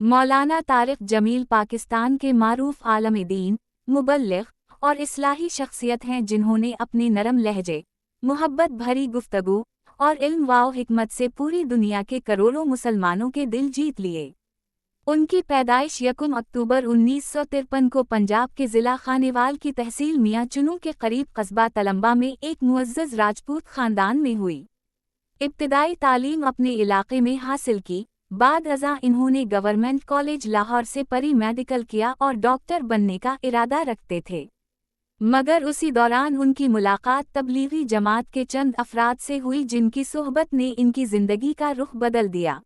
मौलाना तारिक जमील पाकिस्तान के मारूफ आलम दीन, मुबल्लिग और इस्लाही शख्सियत हैं जिन्होंने अपने नरम लहजे, मुहब्बत भरी गुफ्तगू और इल्म व हिकमत से पूरी दुनिया के करोड़ों मुसलमानों के दिल जीत लिए। उनकी पैदाइश 1 अक्टूबर 1953 को पंजाब के ज़िला खानेवाल की तहसील मियां चुनू के करीब कस्बा तलम्बा में एक मुअज़्ज़ज़ राजपूत ख़ानदान में हुई। इब्तिदाई तालीम अपने इलाके में हासिल की, बाद अज़ां इन्होंने गवर्नमेंट कॉलेज लाहौर से परी मेडिकल किया और डॉक्टर बनने का इरादा रखते थे। मगर उसी दौरान उनकी मुलाकात तबलीगी जमात के चंद अफराद से हुई जिनकी सोहबत ने इनकी ज़िंदगी का रुख बदल दिया।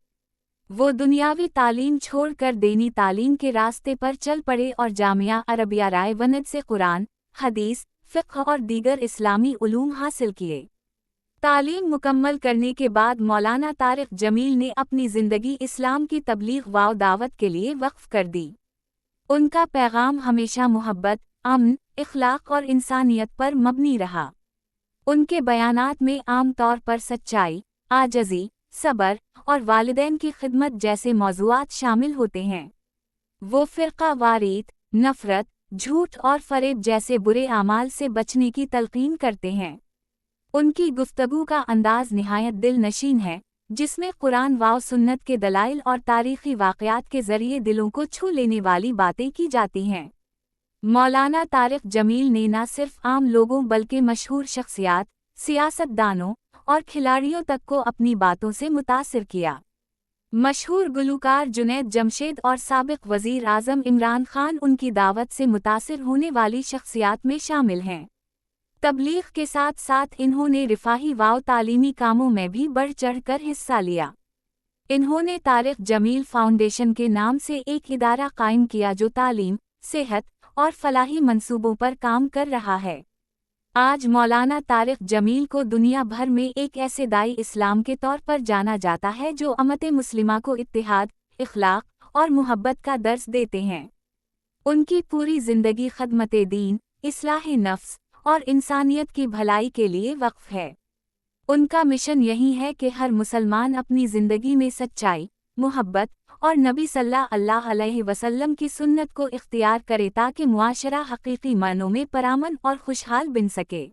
वो दुनियावी तालीम छोड़कर दीनी तालीम के रास्ते पर चल पड़े और जामिया अरबिया रायवनद से कुरान, हदीस, फ़िक़्ह और दीगर इस्लामी उलूम हासिल किए। तालीम मुकम्मल करने के बाद मौलाना तारिक जमील ने अपनी ज़िंदगी इस्लाम की तबलीग व दावत के लिए वक्फ कर दी। उनका पैगाम हमेशा मोहब्बत, अमन, इखलाक और इंसानियत पर मबनी रहा। उनके बयानात में आम तौर पर सच्चाई, आजज़ी, सब्र और वालिदैन की खिदमत जैसे मौज़ूआत शामिल होते हैं। वो फ़िरक़ा वारीत, नफ़रत, झूठ और फ़रेब जैसे बुरे आमाल से बचने की तलक़ीन करते हैं। उनकी गुफ्तगू का अंदाज़ निहायत दिल नशीन है, जिसमें कुरान व सुन्नत के दलाइल और तारीख़ी वाक़यात के ज़रिए दिलों को छू लेने वाली बातें की जाती हैं। मौलाना तारिक जमील ने न सिर्फ आम लोगों बल्कि मशहूर शख्सियात, सियासतदानों और खिलाड़ियों तक को अपनी बातों से मुतासिर किया। मशहूर गुलूकार जुनैद जमशेद और साबिक़ वज़ीर आज़म इमरान खान उनकी दावत से मुतासिर होने वाली शख्सियात में शामिल हैं। तबलीग के साथ साथ इन्होंने रिफ़ाही व तालीमी कामों में भी बढ़ चढ़कर हिस्सा लिया। इन्होंने तारिक जमील फाउंडेशन के नाम से एक इदारा कायम किया जो तालीम, सेहत और फलाही मंसूबों पर काम कर रहा है। आज मौलाना तारिक जमील को दुनिया भर में एक ऐसे दाई इस्लाम के तौर पर जाना जाता है जो उम्मत मुस्लिमा को इत्तिहाद, इखलाक और मुहब्बत का दर्स देते हैं। उनकी पूरी ज़िंदगी खदमत दीन, इस्लाह नफ्स और इंसानियत की भलाई के लिए वक्फ है। उनका मिशन यही है कि हर मुसलमान अपनी ज़िंदगी में सच्चाई, मुहब्बत और नबी सल्लल्लाहु अलैहि वसल्लम की सुन्नत को इख्तियार करे ताकि मुआशरा हकीकी मानों में परामन और खुशहाल बन सके।